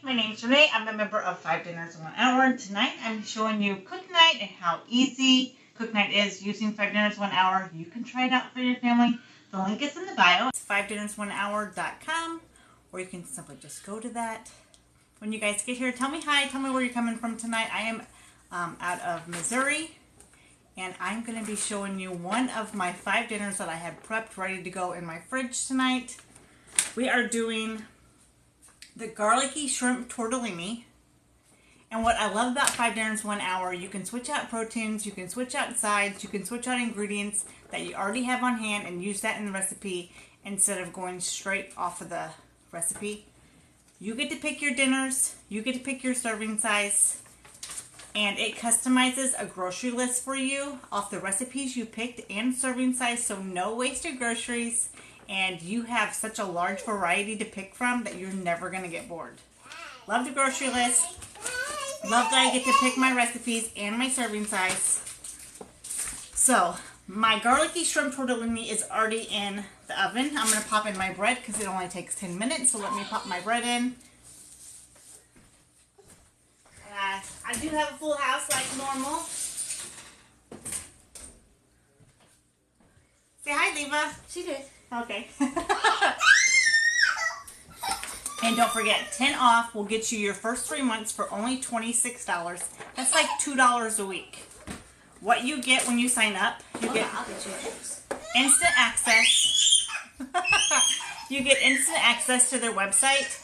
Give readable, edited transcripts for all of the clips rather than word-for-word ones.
my name's Renee. I'm a member of 5 Dinners in 1 Hour, and tonight I'm showing you Cook Night and how easy Cook Night is using 5 Dinners 1 Hour. You can try it out for your family. The link is in the bio. It's 5dinnersonehour.com, or you can simply just go to that. When you guys get here, tell me hi. Tell me where you're coming from tonight. I am out of Missouri, and I'm going to be showing you one of my 5 dinners that I had prepped ready to go in my fridge tonight. We are doing the Garlicky Shrimp Tortellini. And what I love about 5 Dinners 1 Hour, you can switch out proteins, you can switch out sides, you can switch out ingredients that you already have on hand and use that in the recipe instead of going straight off of the recipe. You get to pick your dinners, you get to pick your serving size, and it customizes a grocery list for you off the recipes you picked and serving size, so no wasted groceries. And you have such a large variety to pick from that you're never going to get bored. Love the grocery list. Love that I get to pick my recipes and my serving size. So, my Garlicky Shrimp Tortellini is already in the oven. I'm going to pop in my bread because it only takes 10 minutes. So let me pop my bread in. I do have a full house like normal. Say hi, Leva. She did. Okay. And don't forget, 10 off will get you your first 3 months for only $26. That's like $2 a week. What you get when you sign up, you get instant access. You get instant access to their website.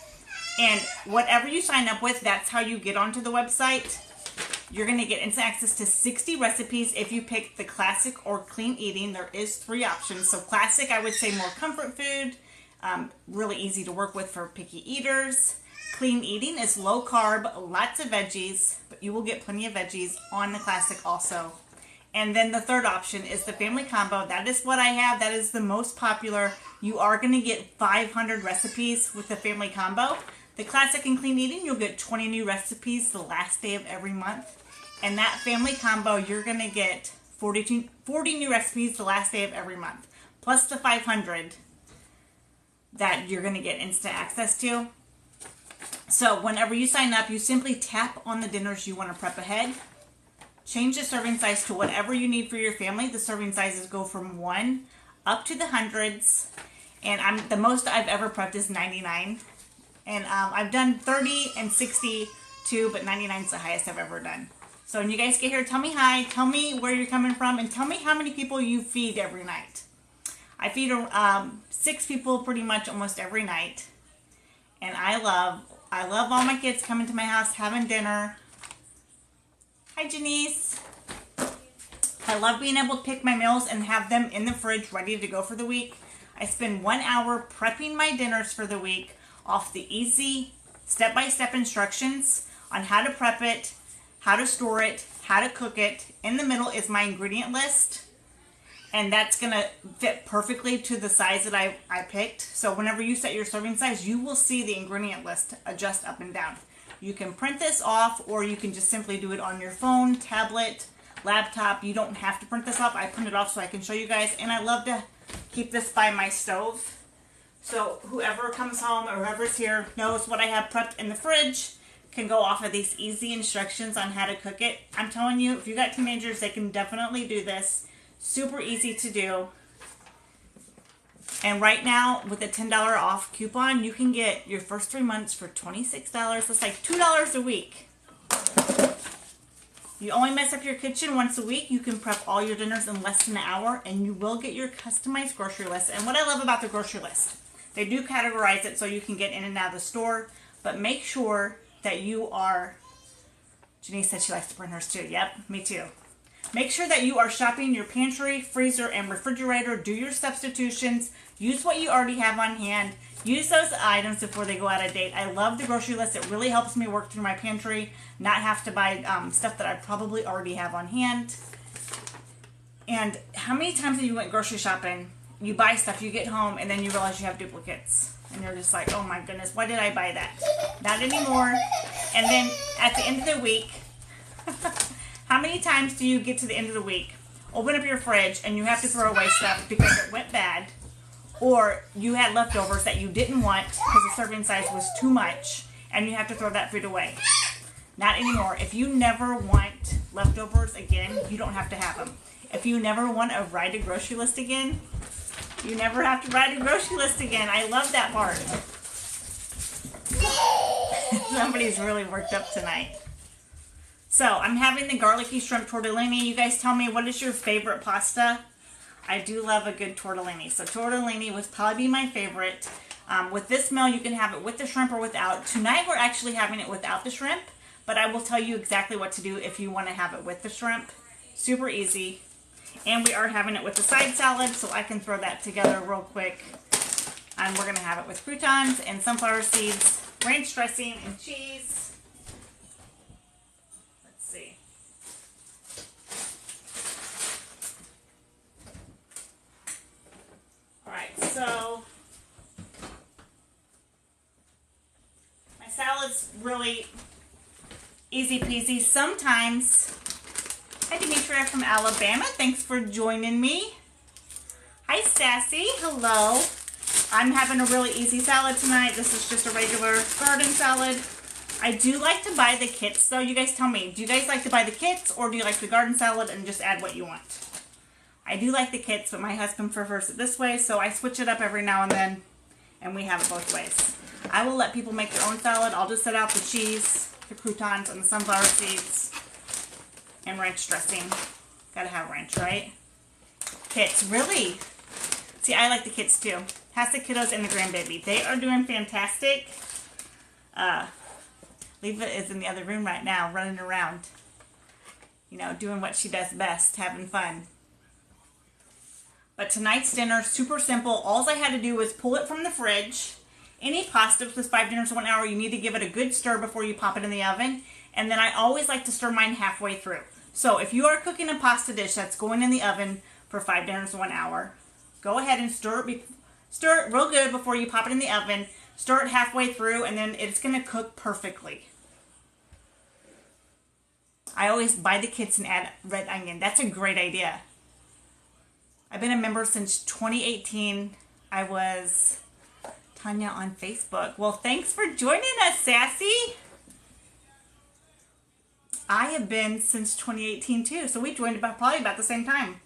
And whatever you sign up with, that's how you get onto the website. You're going to get instant access to 60 recipes if you pick the classic or clean eating. There is 3 options. So classic, I would say more comfort food, really easy to work with for picky eaters. Clean eating is low carb, lots of veggies, but you will get plenty of veggies on the classic also. And then the third option is the family combo. That is what I have. That is the most popular. You are going to get 500 recipes with the family combo. The classic and clean eating, you'll get 20 new recipes the last day of every month. And that family combo, you're going to get 40 new recipes the last day of every month. Plus the 500 that you're going to get instant access to. So whenever you sign up, you simply tap on the dinners you want to prep ahead. Change the serving size to whatever you need for your family. The serving sizes go from 1 up to the hundreds. And the most I've ever prepped is 99. And I've done 30 and 60 too, but 99 is the highest I've ever done. So when you guys get here, tell me hi, tell me where you're coming from, and tell me how many people you feed every night. I feed 6 people pretty much almost every night. And I love all my kids coming to my house, having dinner. Hi, Janice. I love being able to pick my meals and have them in the fridge ready to go for the week. I spend 1 hour prepping my dinners for the week off the easy step-by-step instructions on how to prep it, how to store it, how to cook it. In the middle is my ingredient list, and that's going to fit perfectly to the size that I picked. So whenever you set your serving size, you will see the ingredient list adjust up and down. You can print this off, or you can just simply do it on your phone, tablet, laptop. You don't have to print this off. I print it off so I can show you guys, and I love to keep this by my stove. So whoever comes home or whoever's here knows what I have prepped in the fridge, can go off of these easy instructions on how to cook it. I'm telling you, if you got teenagers, they can definitely do this. Super easy to do. And right now, with a $10 off coupon, you can get your first 3 months for $26. That's like $2 a week. You only mess up your kitchen once a week. You can prep all your dinners in less than an hour, and you will get your customized grocery list. And what I love about the grocery list, they do categorize it so you can get in and out of the store, but make sure that you are, Janice said she likes to print hers too. Yep, me too. Make sure that you are shopping your pantry, freezer, and refrigerator. Do your substitutions. Use what you already have on hand. Use those items before they go out of date. I love the grocery list. It really helps me work through my pantry, not have to buy stuff that I probably already have on hand. And how many times have you went grocery shopping, you buy stuff, you get home, and then you realize you have duplicates? And you're just like, oh my goodness, why did I buy that? Not anymore. And then at the end of the week, how many times do you get to the end of the week, open up your fridge, and you have to throw away stuff because it went bad, or you had leftovers that you didn't want because the serving size was too much, and you have to throw that food away. Not anymore. If you never want leftovers again, you don't have to have them. If you never want to write a grocery list again, you never have to write a grocery list again. I love that part. Somebody's really worked up tonight. So, I'm having the Garlicky Shrimp Tortellini. You guys tell me, what is your favorite pasta? I do love a good tortellini. So, tortellini would probably be my favorite. With this meal, you can have it with the shrimp or without. Tonight, we're actually having it without the shrimp. But I will tell you exactly what to do if you want to have it with the shrimp. Super easy. And we are having it with the side salad, so I can throw that together real quick. And we're going to have it with croutons and sunflower seeds, ranch dressing, and cheese. Let's see. Alright, so my salad's really easy peasy. Sometimes, hi Demetria from Alabama, thanks for joining me. Hi Sassy, hello. I'm having a really easy salad tonight. This is just a regular garden salad. I do like to buy the kits though. You guys tell me, do you guys like to buy the kits or do you like the garden salad and just add what you want? I do like the kits, but my husband prefers it this way, so I switch it up every now and then and we have it both ways. I will let people make their own salad. I'll just set out the cheese, the croutons, and the sunflower seeds, and ranch dressing. Gotta have ranch, right? Kits, really? See, I like the kits too. Has the kiddos and the grandbaby. They are doing fantastic. Leva is in the other room right now, running around. You know, doing what she does best, having fun. But tonight's dinner, super simple. All I had to do was pull it from the fridge. Any pasta with 5 dinners in 1 hour, you need to give it a good stir before you pop it in the oven. And then I always like to stir mine halfway through. So if you are cooking a pasta dish that's going in the oven for 5 dinners in 1 hour, go ahead and stir it real good before you pop it in the oven. Stir it halfway through and then it's going to cook perfectly. I always buy the kits and add red onion. That's a great idea. I've been a member since 2018. I was Tanya on Facebook. Well, thanks for joining us, Sassy. I have been since 2018 too, so we joined probably about the same time.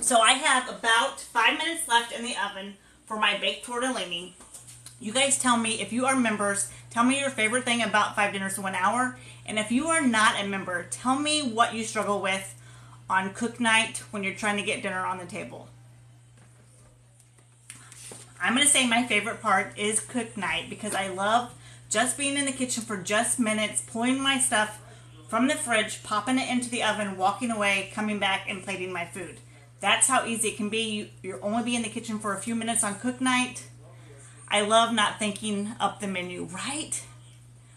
So I have about 5 minutes left in the oven for my baked tortellini. You guys tell me, if you are members, tell me your favorite thing about 5 dinners in 1 hour. And if you are not a member, tell me what you struggle with on cook night when you're trying to get dinner on the table. I'm going to say my favorite part is cook night because I love just being in the kitchen for just minutes, pulling my stuff from the fridge, popping it into the oven, walking away, coming back, and plating my food. That's how easy it can be. You'll only be in the kitchen for a few minutes on cook night. I love not thinking up the menu, right?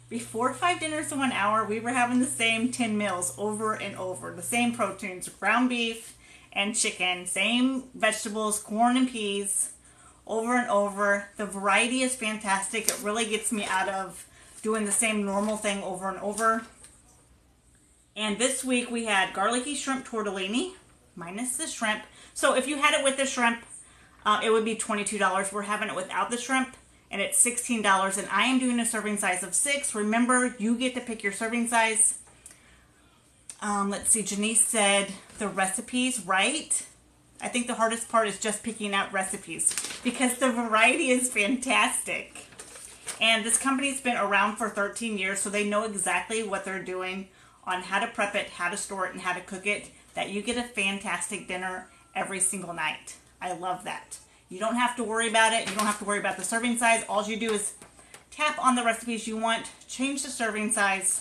Before 5 dinners in 1 hour, we were having the same 10 meals over and over. The same proteins, ground beef and chicken, same vegetables, corn and peas, over and over. The variety is fantastic. It really gets me out of doing the same normal thing over and over. And this week we had garlicky shrimp tortellini, minus the shrimp. So if you had it with the shrimp, it would be $22. We're having it without the shrimp, and it's $16. And I am doing a serving size of 6. Remember, you get to pick your serving size. Let's see, Janice said the recipes, right? I think the hardest part is just picking out recipes because the variety is fantastic. And this company's been around for 13 years, so they know exactly what they're doing on how to prep it, how to store it, and how to cook it, that you get a fantastic dinner every single night. I love that. You don't have to worry about it. You don't have to worry about the serving size. All you do is tap on the recipes you want, change the serving size,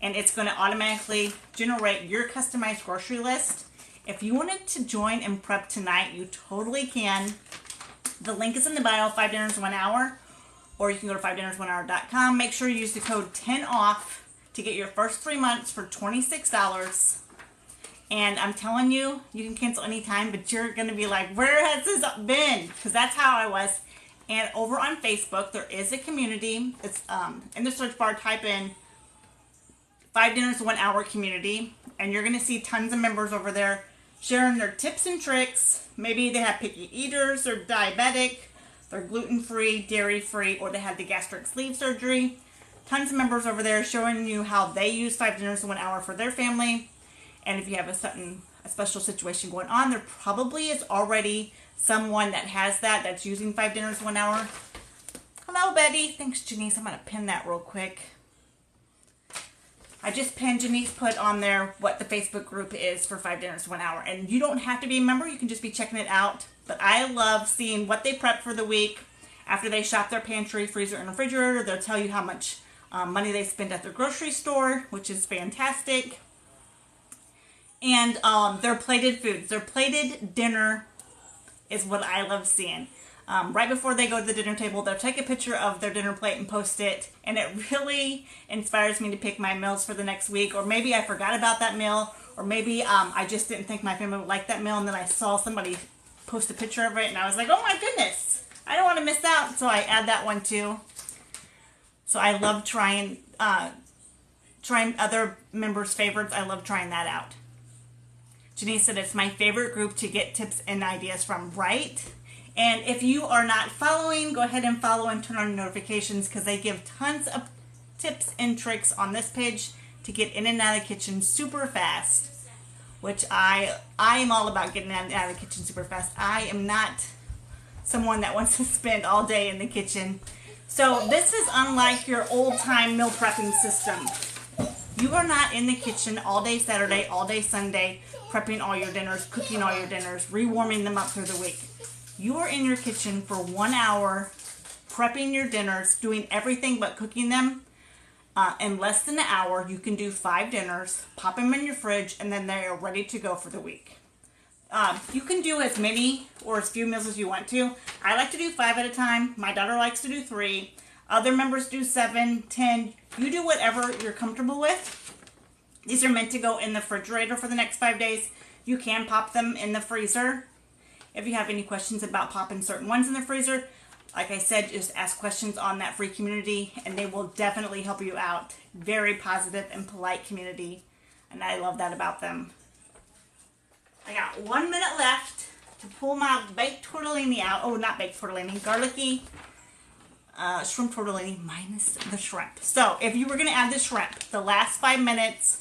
and it's going to automatically generate your customized grocery list. If you wanted to join and prep tonight, you totally can. The link is in the bio, 5 dinners in 1 hour, or you can go to 5dinnersin1hour.com. Make sure you use the code 10OFF to get your first 3 months for $26. And I'm telling you, you can cancel anytime, but you're going to be like, where has this been? Because that's how I was. And over on Facebook, there is a community. It's in the search bar, type in 5 dinners in 1 hour community, and you're going to see tons of members over there sharing their tips and tricks. Maybe they have picky eaters, they're diabetic, they're gluten-free, dairy-free, or they had the gastric sleeve surgery. Tons of members over there showing you how they use 5 dinners in 1 hour for their family. And if you have a special situation going on, there probably is already someone that has that's using 5 dinners in 1 hour. Hello, Betty. Thanks, Janice. I'm going to pin that real quick. I just pinned, Janice put on there what the Facebook group is for 5 dinners in 1 hour. And you don't have to be a member. You can just be checking it out. But I love seeing what they prep for the week. After they shop their pantry, freezer, and refrigerator, they'll tell you how much money they spend at their grocery store, which is fantastic. And their plated foods. Their plated dinner is what I love seeing. Right before they go to the dinner table, they'll take a picture of their dinner plate and post it. And it really inspires me to pick my meals for the next week. Or maybe I forgot about that meal. Or maybe I just didn't think my family would like that meal. And then I saw somebody post a picture of it. And I was like, oh my goodness, I don't want to miss out. So I add that one too. So I love trying other members' favorites. I love trying that out. Janice said it's my favorite group to get tips and ideas from, right? And if you are not following, go ahead and follow and turn on notifications because they give tons of tips and tricks on this page to get in and out of the kitchen super fast, which I am all about getting in and out of the kitchen super fast. I am not someone that wants to spend all day in the kitchen. So this is unlike your old-time meal prepping system. You are not in the kitchen all day Saturday, all day Sunday, prepping all your dinners, cooking all your dinners, rewarming them up through the week. You are in your kitchen for 1 hour, prepping your dinners, doing everything but cooking them. In less than an hour, you can do 5 dinners, pop them in your fridge, and then they are ready to go for the week. You can do as many or as few meals as you want to. I like to do 5 at a time. My daughter likes to do 3. Other members do 7, 10. You do whatever you're comfortable with. These are meant to go in the refrigerator for the next 5 days. You can pop them in the freezer. If you have any questions about popping certain ones in the freezer, like I said, just ask questions on that free community and they will definitely help you out. Very positive and polite community, and I love that about them. I got 1 minute left to pull my baked tortellini out. Oh, not baked tortellini, garlicky shrimp tortellini minus the shrimp. So if you were going to add the shrimp, the last 5 minutes,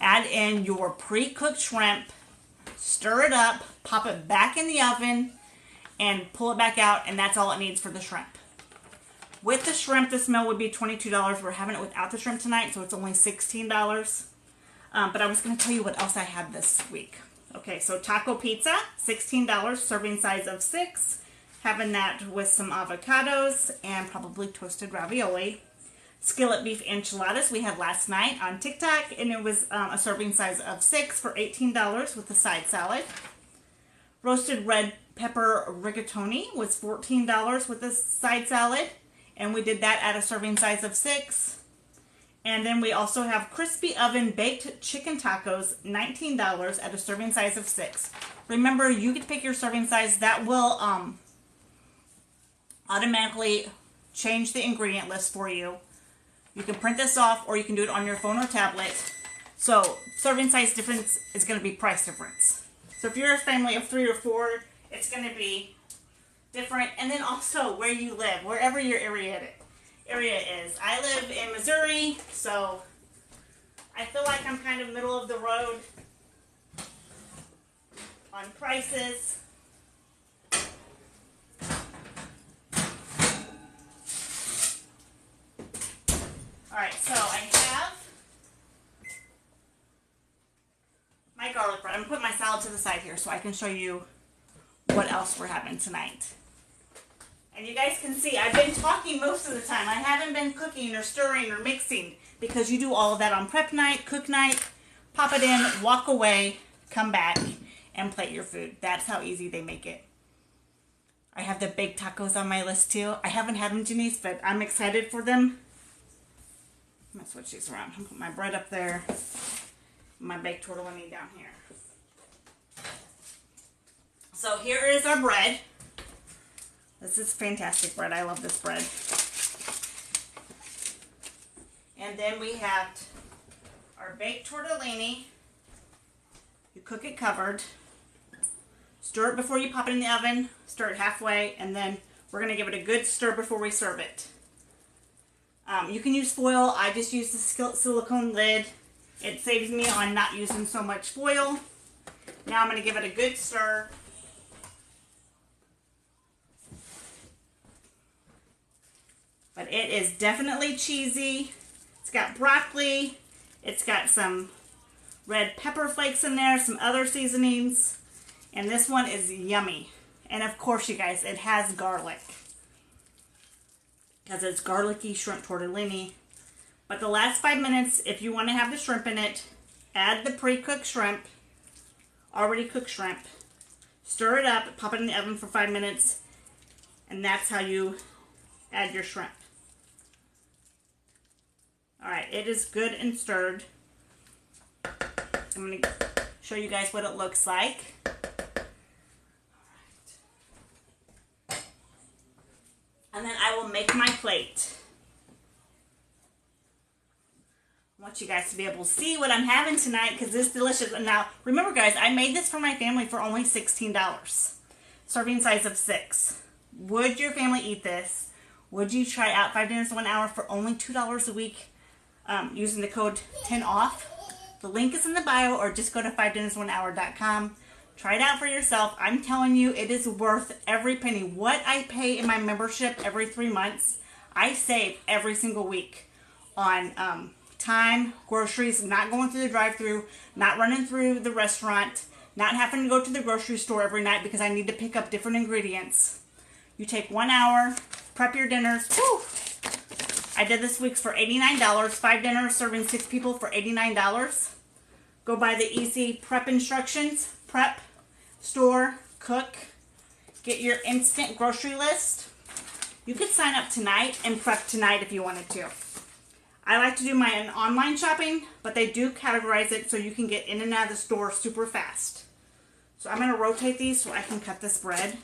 add in your pre-cooked shrimp, stir it up, pop it back in the oven, and pull it back out, and that's all it needs for the shrimp. With the shrimp, this meal would be $22. We're having it without the shrimp tonight, so it's only $16. But I was going to tell you what else I had this week. Okay, so taco pizza, $16, serving size of 6. Having that with some avocados and probably toasted ravioli. Skillet beef enchiladas we had last night on TikTok, and it was a serving size of 6 for $18 with a side salad. Roasted red pepper rigatoni was $14 with a side salad, and we did that at a serving size of 6. And then we also have crispy oven baked chicken tacos, $19 at a serving size of 6. Remember, you get to pick your serving size. That will automatically change the ingredient list for you. You can print this off or you can do it on your phone or tablet. So serving size difference is going to be price difference. So if you're a family of 3 or 4, it's going to be different. And then also where you live, wherever your area is. I live in Missouri, so I feel like I'm kind of middle of the road on prices. Alright, so I have my garlic bread. I'm putting my salad to the side here so I can show you what else we're having tonight. And you guys can see I've been talking most of the time. I haven't been cooking or stirring or mixing because you do all of that on prep night, cook night, pop it in, walk away, come back, and plate your food. That's how easy they make it. I have the baked tacos on my list too. I haven't had them, Janice, but I'm excited for them. I'm going to switch these around. I'm going to put my bread up there, my baked tortellini down here. So here is our bread. This is fantastic bread. I love this bread. And then we have our baked tortellini. You cook it covered. Stir it before you pop it in the oven. Stir it halfway, and then we're going to give it a good stir before we serve it. You can use foil. I just use the silicone lid. It saves me on not using so much foil. Now I'm going to give it a good stir. But it is definitely cheesy. It's got broccoli. It's got some red pepper flakes in there, some other seasonings. And this one is yummy. And of course, you guys, it has garlic. Because it's Garlicky Shrimp Tortellini. But the last 5 minutes, if you want to have the shrimp in it, add the pre-cooked shrimp, already cooked shrimp. Stir it up, pop it in the oven for 5 minutes, and that's how you add your shrimp. Alright, it is good and stirred. I'm going to show you guys what it looks like. Alright. And then I will make my plate. I want you guys to be able to see what I'm having tonight because it's delicious. And now, remember guys, I made this for my family for only $16. Serving size of 6. Would your family eat this? Would you try out 5 dinners in 1 hour for only $2 a week using the code 10OFF? The link is in the bio, or just go to 5dinnersonehour.com. Try it out for yourself. I'm telling you, it is worth every penny. What I pay in my membership every 3 months, I save every single week on time, groceries, not going through the drive-thru, not running through the restaurant, not having to go to the grocery store every night because I need to pick up different ingredients. You take 1 hour, prep your dinners. Woo! I did this week's for $89. 5 dinners serving 6 people for $89. Go by the easy prep instructions. Prep, store, cook. Get your instant grocery list. You could sign up tonight and prep tonight if you wanted to. I like to do my online shopping, but they do categorize it so you can get in and out of the store super fast. So I'm going to rotate these so I can cut this bread.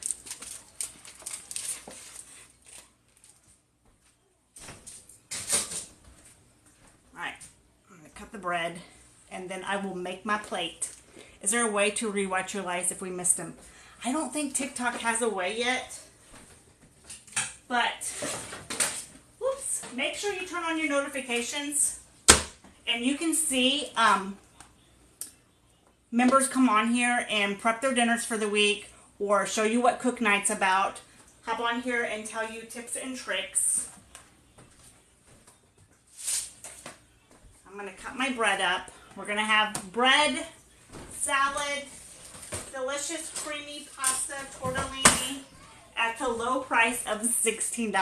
Alright, I'm going to cut the bread and then I will make my plate. Is there a way to rewatch your lives if we missed them? I don't think TikTok has a way yet, but make sure you turn on your notifications and you can see members come on here and prep their dinners for the week or show you what Cook Night's about. Hop on here and tell you tips and tricks. I'm going to cut my bread up. We're going to have bread, salad, delicious creamy pasta tortellini at the low price of $16.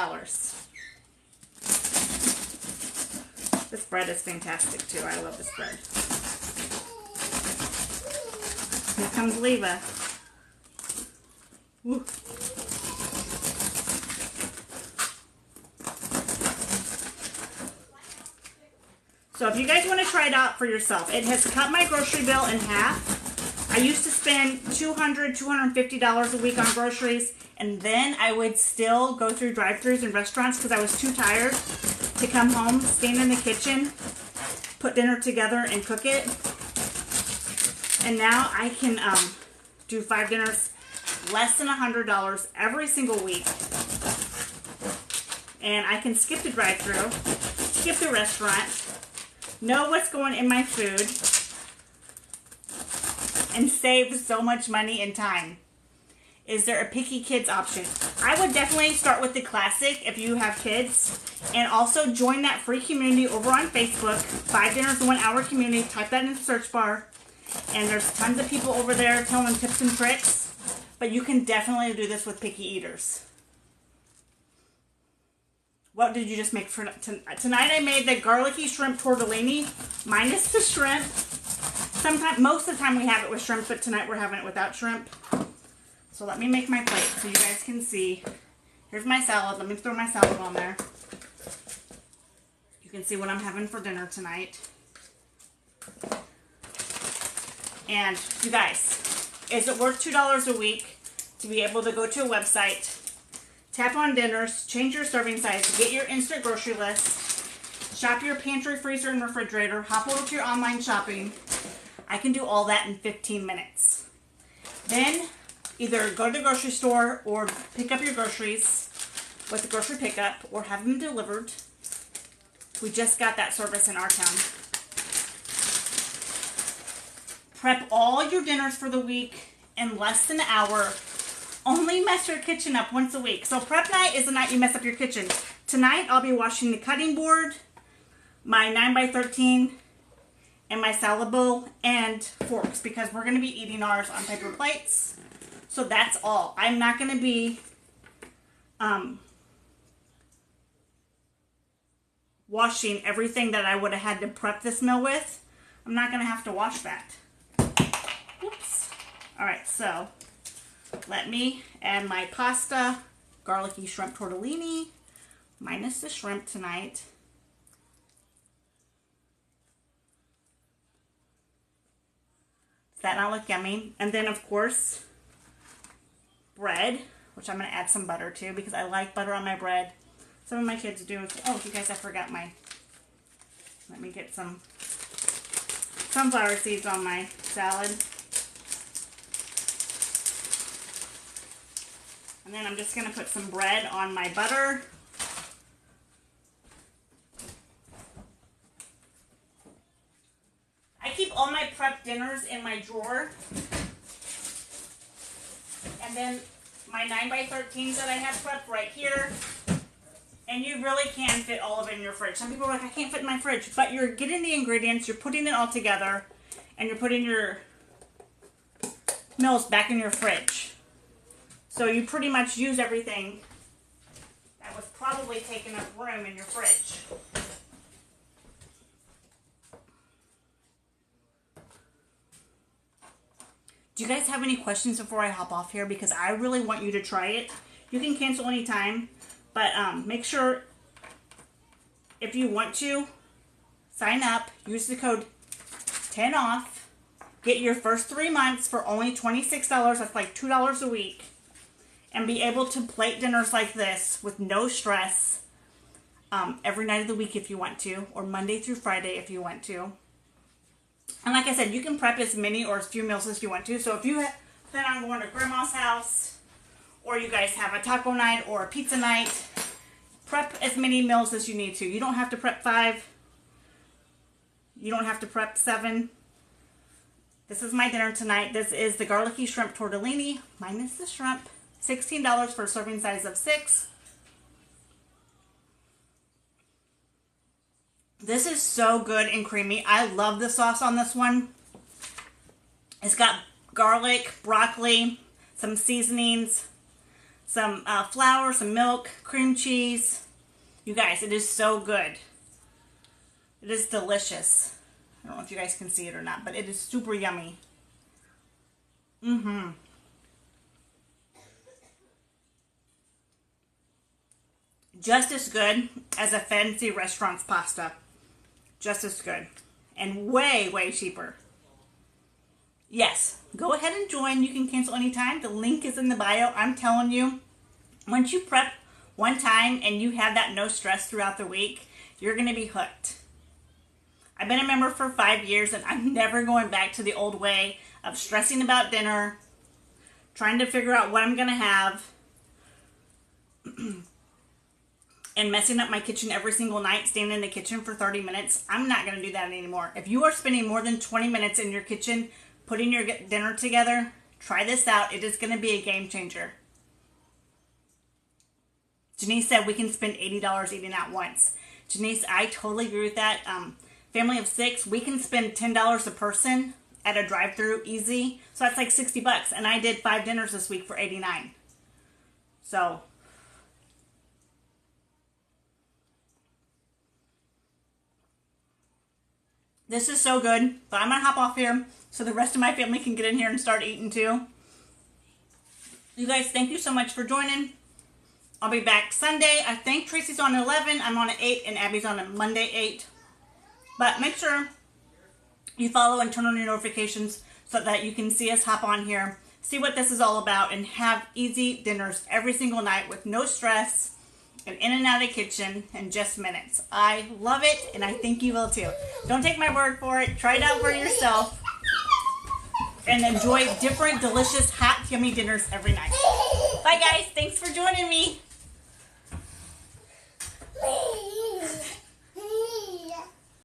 This bread is fantastic too. I love this bread. Here comes Leva. Woo. So if you guys want to try it out for yourself, it has cut my grocery bill in half. I used to spend $200, $250 a week on groceries, and then I would still go through drive-thrus and restaurants because I was too tired to come home, stand in the kitchen, put dinner together, and cook it. And now I can do 5 dinners less than $100 every single week. And I can skip the drive-thru, skip the restaurant, know what's going in my food, and save so much money and time. Is there a picky kids option? I would definitely start with the classic if you have kids. And also join that free community over on Facebook. 5 Dinners in 1 Hour community. Type that in the search bar. And there's tons of people over there telling tips and tricks. But you can definitely do this with picky eaters. What did you just make for tonight? I made the Garlicky Shrimp Tortellini minus the shrimp. Most of the time we have it with shrimp, but tonight we're having it without shrimp. So let me make my plate so you guys can see. Here's my salad. Let me throw my salad on there. You can see what I'm having for dinner tonight. And you guys, is it worth $2 a week to be able to go to a website, tap on dinners, change your serving size, get your instant grocery list, shop your pantry, freezer, and refrigerator, hop over to your online shopping? I can do all that in 15 minutes. Then either go to the grocery store or pick up your groceries with the grocery pickup or have them delivered. We just got that service in our town. Prep all your dinners for the week in less than an hour. Only mess your kitchen up once a week. So prep night is the night you mess up your kitchen. Tonight I'll be washing the cutting board, my 9x13, and my salad bowl and forks because we're going to be eating ours on paper plates. So that's all. I'm not going to be washing everything that I would have had to prep this meal with. I'm not going to have to wash that. Oops. Alright, so let me add my pasta, garlicky shrimp tortellini, minus the shrimp tonight. Does that not look yummy? And then, of course, bread, which I'm going to add some butter to because I like butter on my bread. Some of my kids do. Oh, you guys, I forgot my... Let me get some sunflower seeds on my salad. And then I'm just going to put some bread on my butter. I keep all my prep dinners in my drawer. And then my 9x13s that I have prepped right here. And you really can fit all of it in your fridge. Some people are like, I can't fit in my fridge. But you're getting the ingredients, you're putting it all together, and you're putting your meals back in your fridge. So you pretty much use everything that was probably taking up room in your fridge. Do you guys have any questions before I hop off here? Because I really want you to try it. You can cancel anytime, but make sure if you want to sign up, use the code 10OFF, get your first 3 months for only $26. That's like $2 a week. And be able to plate dinners like this with no stress every night of the week if you want to, or Monday through Friday if you want to. And like I said, you can prep as many or as few meals as you want to. So if you plan on going to grandma's house, or you guys have a taco night or a pizza night, prep as many meals as you need to. You don't have to prep 5. You don't have to prep 7. This is my dinner tonight. This is the garlicky shrimp tortellini, minus the shrimp. $16 for a serving size of 6. This is so good and creamy. I love the sauce on this one. It's got garlic, broccoli, some seasonings, some flour, some milk, cream cheese. You guys, it is so good. It is delicious. I don't know if you guys can see it or not, but it is super yummy. Just as good as a fancy restaurant's pasta. Just as good. And way, way cheaper. Yes, go ahead and join. You can cancel anytime. The link is in the bio. I'm telling you, once you prep one time and you have that no stress throughout the week, you're going to be hooked. I've been a member for 5 years and I'm never going back to the old way of stressing about dinner, trying to figure out what I'm going to have, and messing up my kitchen every single night, staying in the kitchen for 30 minutes. I'm not going to do that anymore. If you are spending more than 20 minutes in your kitchen putting your dinner together, try this out. It is going to be a game changer. Janice said we can spend $80 eating out once. Janice, I totally agree with that. Family of 6, we can spend $10 a person at a drive-thru easy. So that's like $60. And I did 5 dinners this week for $89. So this is so good, but I'm going to hop off here so the rest of my family can get in here and start eating too. You guys, thank you so much for joining. I'll be back Sunday. I think Tracy's on 11, I'm on 8, and Abby's on a Monday 8. But make sure you follow and turn on your notifications so that you can see us hop on here, see what this is all about, and have easy dinners every single night with no stress and in and out of the kitchen in just minutes. I love it, and I think you will too. Don't take my word for it. Try it out for yourself. and enjoy different delicious hot yummy dinners every night. Bye guys, thanks for joining me.